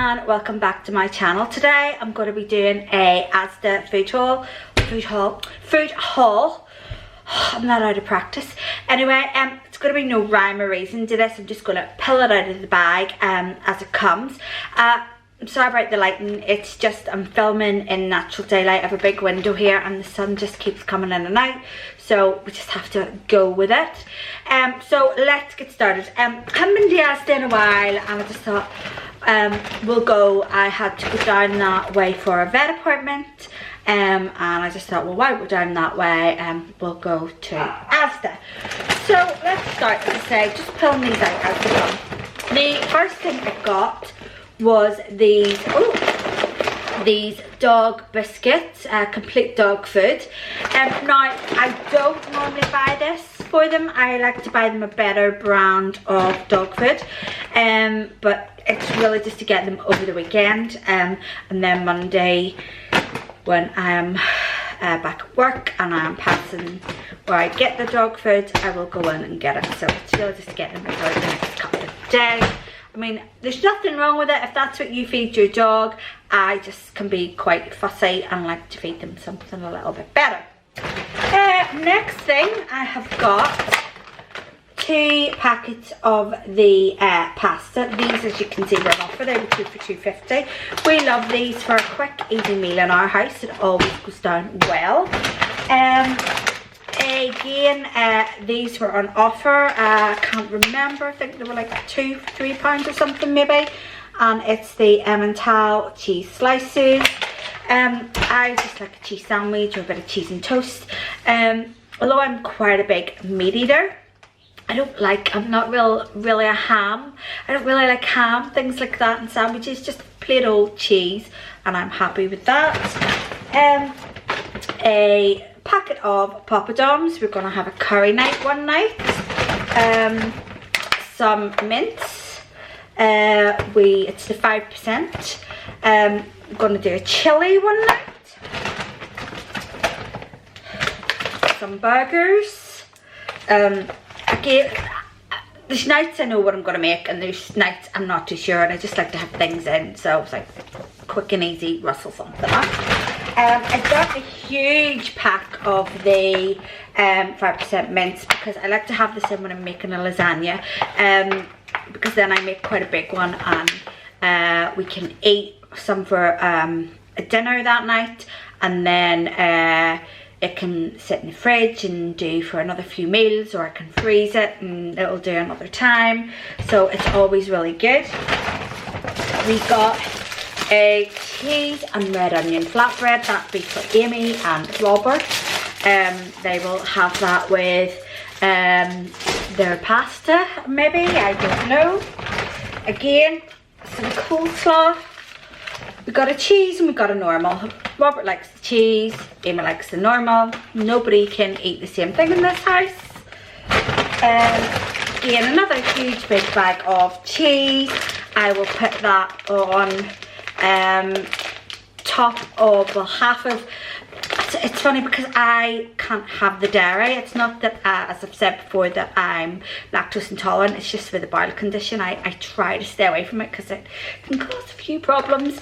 and welcome back to my channel. Today I'm going to be doing a Asda food haul. I'm not out of practice. Anyway, it's going to be no rhyme or reason to this. I'm just going to pull it out of the bag as it comes. I'm sorry about the lighting. It's just I'm filming in natural daylight. I have a big window here and the sun just keeps coming in and out, so we just have to go with it. So let's get started. I haven't been to Asda in a while and I just thought we'll go. I had to go down that way for a vet appointment, and I just thought, well, while we're down that way, we'll go to Asda. So let's start, as I say, just pulling these out as they come. The first thing I got was these dog biscuits, complete dog food. Now I don't normally buy this for them. I like to buy them a better brand of dog food, but it's really just to get them over the weekend, and then Monday when I'm back at work and I'm passing where I get the dog food, I will go in and get it. So it's really just to get them over the next couple of days. I mean, there's nothing wrong with it if that's what you feed your dog. I just can be quite fussy and like to feed them something a little bit better. Next thing, I have got 2 packets of the pasta. These, as you can see, were on offer. They were 2 for $2.50. We love these for a quick, easy meal in our house. It always goes down well. Again, these were on offer. I can't remember. I think they were like £2 for £3 or something maybe. And it's the Emmental cheese slices. I just like a cheese sandwich or a bit of cheese and toast. Although I'm quite a big meat eater, I'm not really a ham. I don't really like ham, things like that, and sandwiches. Just plain old cheese, and I'm happy with that. A packet of poppadoms. We're gonna have a curry night one night. Some mince. It's the 5%. I'm gonna do a chili one night. Some burgers. Again, there's nights I know what I'm gonna make, and there's nights I'm not too sure, and I just like to have things in. So it's like quick and easy, rustle something up. I got a huge pack of the 5% mince because I like to have this in when I'm making a lasagna, because then I make quite a big one, and we can eat some for a dinner that night, and then it can sit in the fridge and do for another few meals, or I can freeze it and it'll do another time. So it's always really good. We got a cheese and red onion flatbread. That'd be for Amy and Robert. They will have that with their pasta, maybe, I don't know. Again, some coleslaw. We got a cheese and we got a normal. Robert likes the cheese, Amy likes the normal. Nobody can eat the same thing in this house. Again, another huge big bag of cheese. I will put that on top of, well, half of. It's funny because I can't have the dairy. It's not that, as I've said before, that I'm lactose intolerant. It's just with a bowel condition. I try to stay away from it because it can cause a few problems.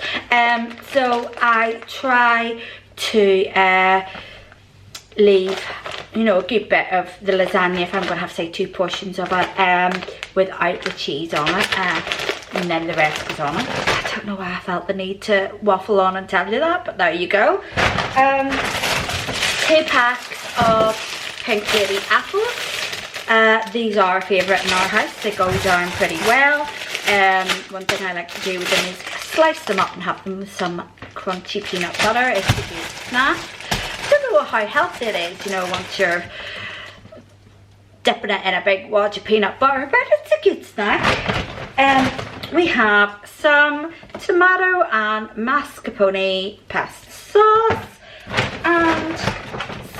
So I try to leave, a good bit of the lasagna, if I'm going to have, say, 2 portions of it, without the cheese on it. And then the rest is on it. I don't know why I felt the need to waffle on and tell you that, but there you go. 2 packs of Pink Lady apples. These are a favourite in our house. They go down pretty well. One thing I like to do with them is slice them up and have them with some crunchy peanut butter. It's a good snack. I don't know how healthy it is, once you're dipping it in a big wad of peanut butter, but it's a good snack. We have some tomato and mascarpone pasta sauce and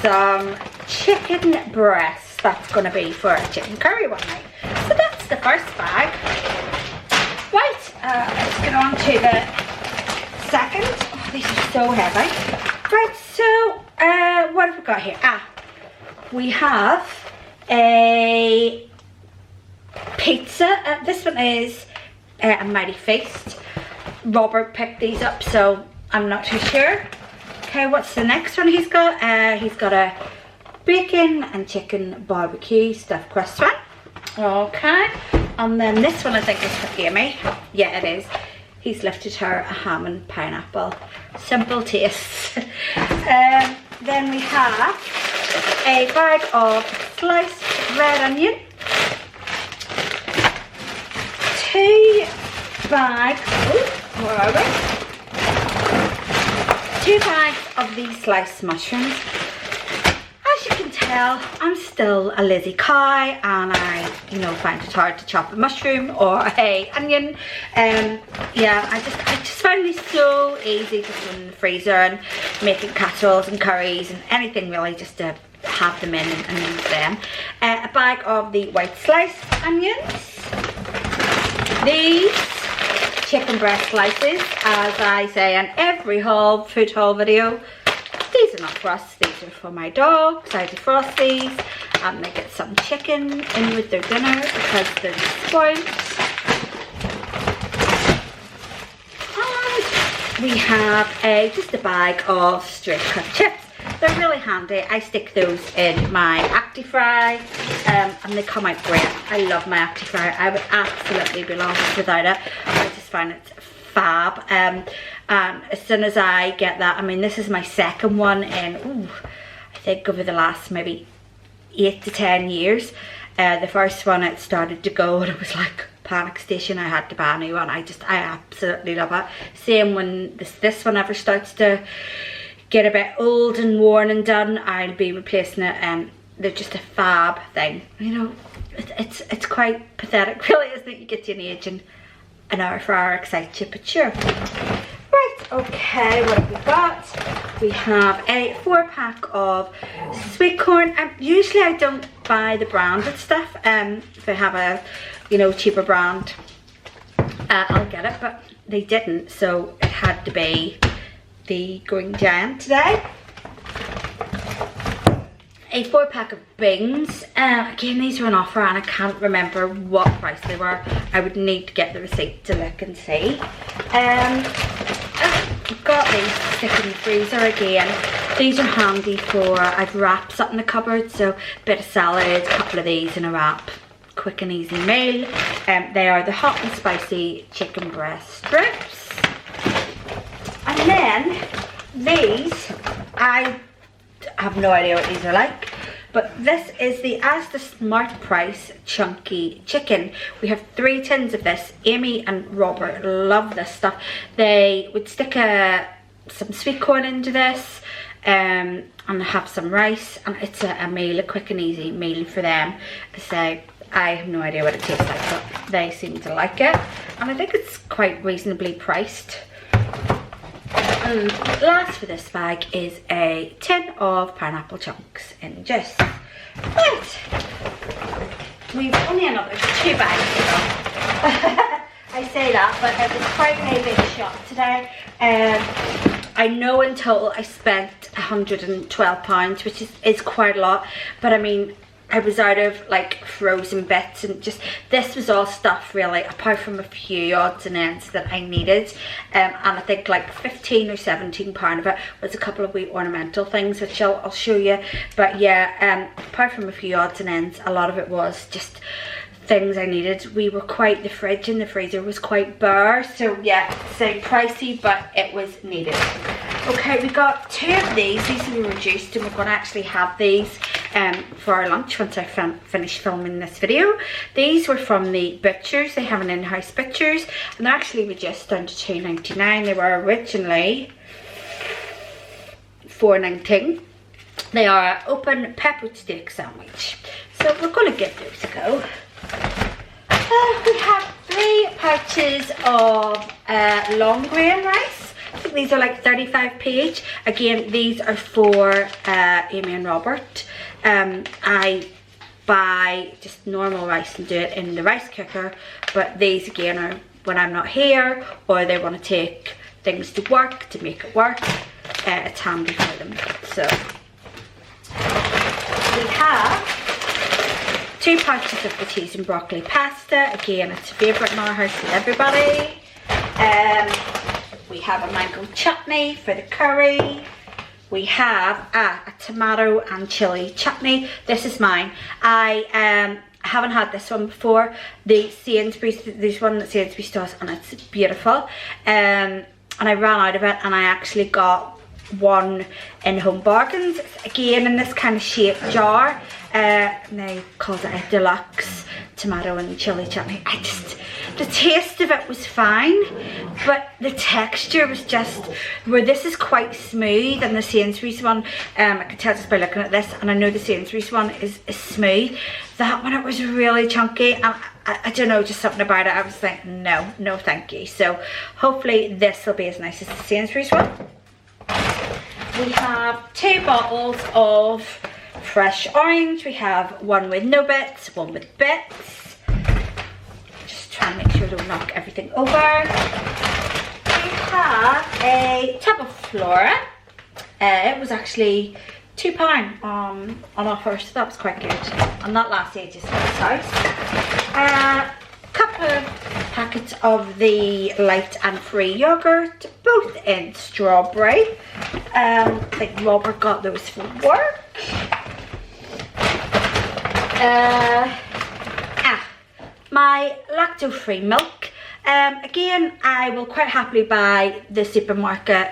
some chicken breast. That's going to be for a chicken curry one night. So that's the first bag. Right, let's get on to the second. Oh, these are so heavy. Right, so what have we got here? We have a pizza. This one is a Mighty Feast. Robert picked these up, so I'm not too sure. Okay, what's the next one he's got? He's got a bacon and chicken barbecue stuffed crust one. Okay, and then this one I think is for Amy. Yeah, it is. He's lifted her a ham and pineapple. Simple taste. Then we have a bag of sliced red onion. 2 bags, where are we? 2 bags of these sliced mushrooms. As you can tell, I'm still a lazy cow, and I, find it hard to chop a mushroom or a onion. Yeah, I just find these so easy just in the freezer, and making casseroles and curries and anything really, just to have them in and use them. A bag of the white sliced onions. These chicken breast slices, as I say in every food haul video. These are not for us, these are for my dogs. I defrost these and they get some chicken in with their dinner because they're spoiled. And we have just a bag of straight cut chips. They're really handy. I stick those in my Actifry and they come out great. I love my Actifry. I would absolutely be lost without it. I just find it fab. And as soon as I get that, I mean, this is my second one in, I think over the last maybe 8 to 10 years. The first one, it started to go and it was like panic station. I had to buy a new one. I absolutely love it. Same when this one ever starts to get a bit old and worn and done, I'll be replacing it. They're just a fab thing. It's quite pathetic really, isn't it? You get to an age and an hour for hour excites you, but sure. Right, okay, what have we got? We have a 4-pack of sweet corn. Usually I don't buy the branded stuff. If they have a cheaper brand, I'll get it, but they didn't, so it had to be the Green Giant today. A 4-pack of beans. Again, these were on offer and I can't remember what price they were. I would need to get the receipt to look and see. I've got these to stick in the freezer again. These are handy for, I've wraps up in the cupboard, so a bit of salad, a couple of these in a wrap. Quick and easy meal. They are the hot and spicy chicken breast strips. And then these, I have no idea what these are like, but this is the Asda Smart Price Chunky Chicken. We have 3 tins of this. Amy and Robert love this stuff. They would stick some sweet corn into this and have some rice, and it's a meal, a quick and easy meal for them. So I have no idea what it tastes like, but they seem to like it, and I think it's quite reasonably priced. And last for this bag is a tin of pineapple chunks in juice. Right, we've only another 2 bags to go. I say that, but it was quite a big shop today. I know in total I spent £112, which is quite a lot, but I mean, I was out of like frozen bits, and just this was all stuff really, apart from a few odds and ends that I needed. And I think like 15 or 17 pound of it was a couple of wee ornamental things, which I'll show you. But yeah, apart from a few odds and ends, a lot of it was just things I needed. The fridge and the freezer was quite bare, so yeah, so pricey, but it was needed. Okay, we got 2 of these. These will be reduced, and we're going to actually have these for our lunch once I finish filming this video. These were from the butchers. They have an in-house butchers, and they're actually reduced down to £2.99. They were originally £4.19. They are open peppered steak sandwich, so we're going to give those a go. We have 3 pouches of long grain rice. I think these are like 35p each. Again, these are for Amy and Robert. I buy just normal rice and do it in the rice cooker, but these again are when I'm not here or they want to take things to work to make it work. It's handy for them. So we have 2 pouches of the cheese and broccoli pasta. Again, it's a favourite in our house with everybody. We have a mango chutney for the curry. We have a tomato and chili chutney. This is mine. I haven't had this one before. The Sainsbury's, there's one that Sainsbury's does, and it's beautiful. And I ran out of it, and I actually got one in Home Bargains. It's again in this kind of shaped jar. And they called it a deluxe tomato and chili chutney. The taste of it was fine, but the texture was just, where this is quite smooth and the Sainsbury's one, I can tell just by looking at this, and I know the Sainsbury's one is smooth. That one, it was really chunky, and I don't know, just something about it. I was like, no thank you. So hopefully this will be as nice as the Sainsbury's one. We have 2 bottles of fresh orange. We have one with no bits, one with bits. Just try and make sure I don't knock everything over. We have a tub of Flora. It was actually £2 on offer, so that was quite good. And that last ages in this house. A couple of packets of the light and free yogurt, both in strawberry. I think Robert got those for work. My lacto-free milk. Again, I will quite happily buy the supermarket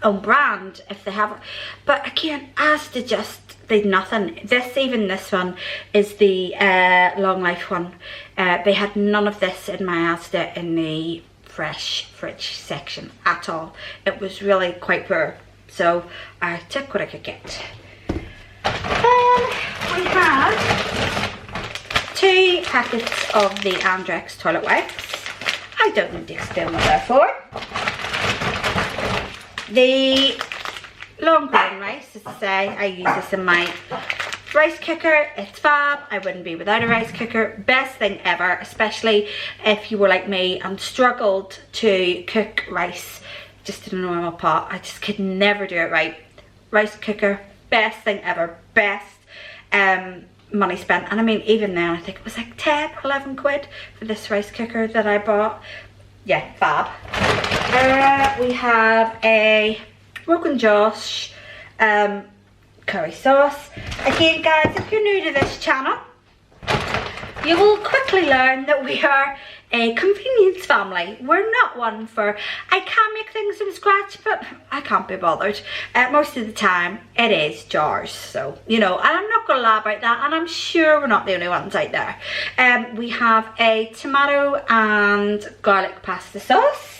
own brand if they have it, but again, Asda just, they'd nothing. Even this one is the long life one. They had none of this in my Asda in the fresh fridge section at all. It was really quite poor, so I took what I could get. We have 2 packets of the Andrex toilet wipes. I don't need to explain what they're for. The long grain rice, as I say, I use this in my rice cooker. It's fab. I wouldn't be without a rice cooker. Best thing ever, especially if you were like me and struggled to cook rice just in a normal pot. I just could never do it right. Rice cooker, best thing ever. Best money spent. And I mean, even then, I think it was like 10, 11 quid for this rice cooker that I bought. Yeah, fab. We have a Rogan Josh curry sauce. Again, guys, if you're new to this channel, you will quickly learn that we are a convenience family. We're not one for, I can make things from scratch, but I can't be bothered. Most of the time, it is jars. So, you know, and I'm not going to lie about that, and I'm sure we're not the only ones out there. We have a tomato and garlic pasta sauce.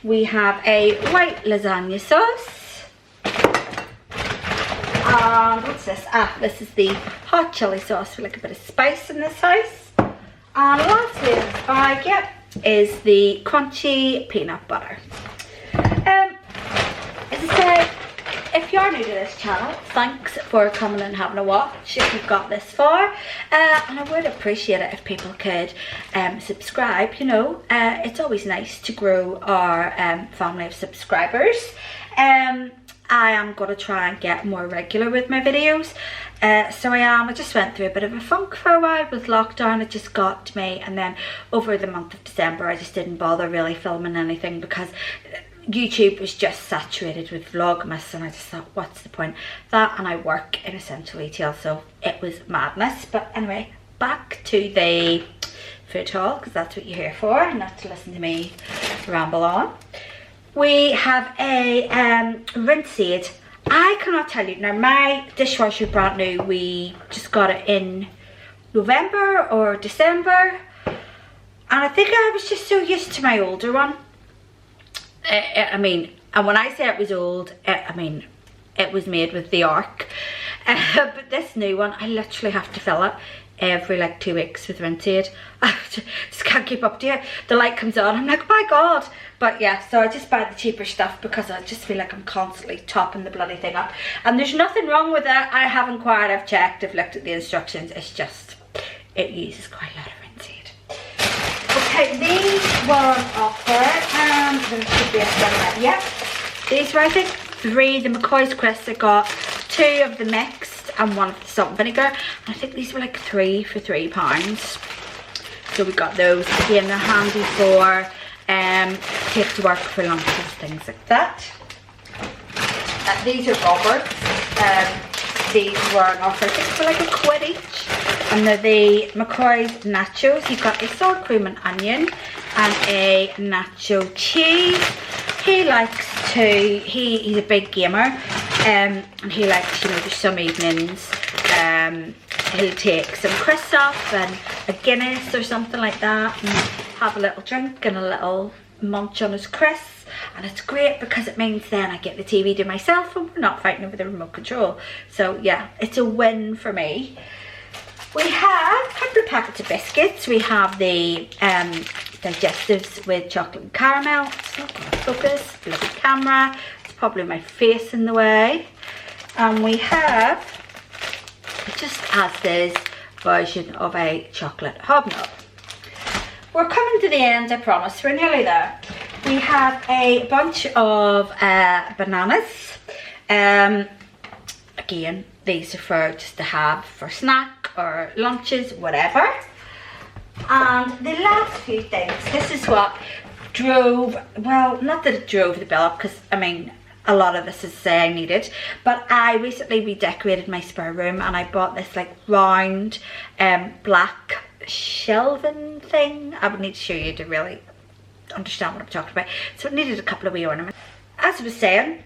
We have a white lasagna sauce. And what's this? This is the hot chili sauce for like a bit of spice in this house. And lastly in this bag, yep, is the crunchy peanut butter. As I say, if you're new to this channel, thanks for coming and having a watch if you've got this far. And I would appreciate it if people could subscribe, you know. It's always nice to grow our family of subscribers. I am going to try and get more regular with my videos. So I just went through a bit of a funk for a while with lockdown. It just got to me, and then over the month of December I just didn't bother really filming anything because YouTube was just saturated with Vlogmas, and I just thought, what's the point? That, and I work in essential retail, so it was madness. But anyway, back to the food haul, because that's what you're here for, not to listen to me ramble on. We have a rinse aid. I cannot tell you. Now, my dishwasher brand new. We just got it in November or December. And I think I was just so used to my older one. I mean, and when I say it was old, I mean, it was made with the Ark. But this new one, I literally have to fill it every like 2 weeks with rinse aid. I just can't keep up to it. The light comes on, I'm like, oh my god. But yeah, so I just buy the cheaper stuff because I just feel like I'm constantly topping the bloody thing up. And there's nothing wrong with it. I haven't quite, I've checked, I've looked at the instructions. It's just, it uses quite a lot of rinse aid. Okay, these were on offer. There should be a thing. Yep. These were, I think, 3. The Mccoy's crisps, I got 2 of the mixed and 1 of the salt and vinegar. And I think these were like 3 for £3. So we got those. Again, they're handy for take to work for lunches, things like that. These are Roberts. These were on offer, I think for like £1 each. And they're the Mccoy's Nachos. You've got a sour cream and onion and a nacho cheese. He likes to, he's a big gamer, and he likes, you know, just some evenings, he'll take some crisps off and a Guinness or something like that and have a little drink and a little munch on his crisps. And it's great because it means then I get the TV to myself and we're not fighting over the remote control. So yeah, it's a win for me. We have a couple of packets of biscuits. We have the digestives with chocolate and caramel. It's not going to focus. Bloody camera. It's probably my face in the way. And we have just Asda's version of a chocolate hobnob. We're coming to the end, I promise. We're nearly there. We have a bunch of bananas. Again, these are for just to have for snack or lunches, whatever. And the last few things, this is what drove, well, not that it drove the bill up, because I mean, a lot of this is I needed, but I recently redecorated my spare room and I bought this like round black shelving thing. I would need to show you to really understand what I'm talking about. So it needed a couple of wee ornaments. As I was saying,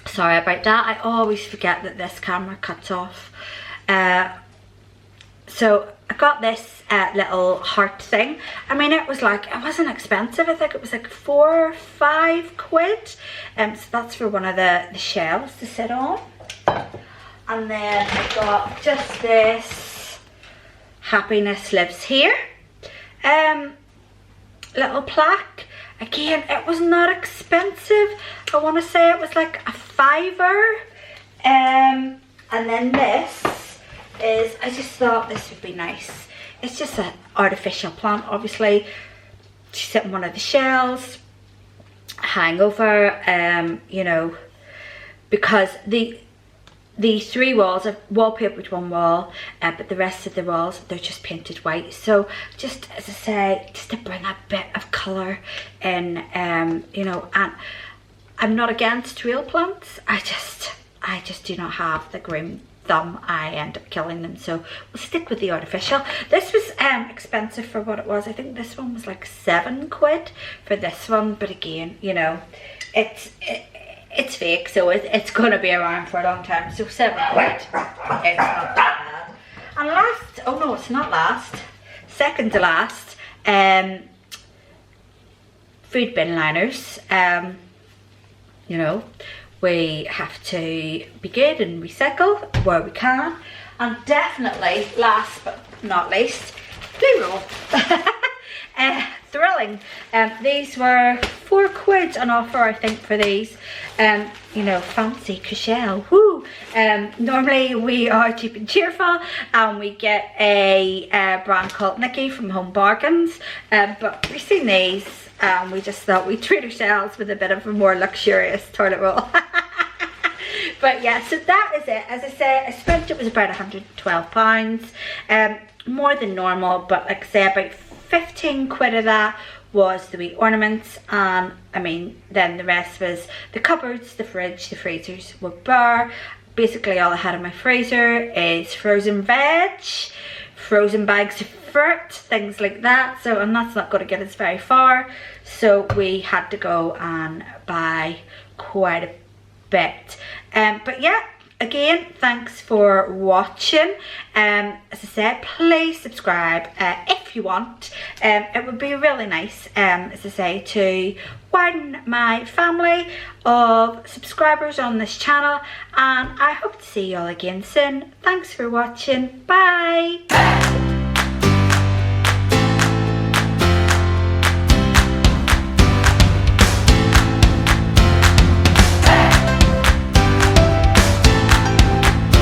sorry about that, I always forget that this camera cuts off. So I got this little heart thing. I mean, it was like, it wasn't expensive. I think it was like £4 or £5. So that's for one of the shelves to sit on. And then I got just this happiness lives here little plaque. Again, it was not expensive. I want to say it was like a £5. And then this is, I just thought this would be nice. It's just an artificial plant, obviously. To sit on one of the shelves, hang over, you know, because the three walls are wallpapered one wall, but the rest of the walls, they're just painted white. So just, as I say, just to bring a bit of colour in, you know, and I'm not against real plants. I just do not have the green thumb. I end up killing them, so we'll stick with the artificial. This was expensive for what it was. I think this one was like £7 for this one, but again, you know, it's fake, so it's gonna be around for a long time. So £7, it's not that bad. And last, oh no, it's not last, second to last, food bin liners. You know, we have to be good and recycle where we can. And definitely, last but not least, blue roll. Thrilling. These were £4 on offer, I think, for these. You know, fancy Cushelle. Woo! Normally we are cheap and cheerful, and we get a brand called Nikki from Home Bargains. But we've seen these, and we just thought we'd treat ourselves with a bit of a more luxurious toilet roll. But yeah, so that is it. As I say, I spent, it was about £112. More than normal, but like I say, about £15 of that was the wee ornaments, and I mean, then the rest was the cupboards, the fridge, the freezers were bare. Basically all I had in my freezer is frozen veg, frozen bags of fruit, things like that. So, and that's not going to get us very far, so we had to go and buy quite a bit. But yeah, again, thanks for watching. As I said, please subscribe if you want. It would be really nice, as I say, to widen my family of subscribers on this channel, and I hope to see you all again soon. Thanks for watching. Bye.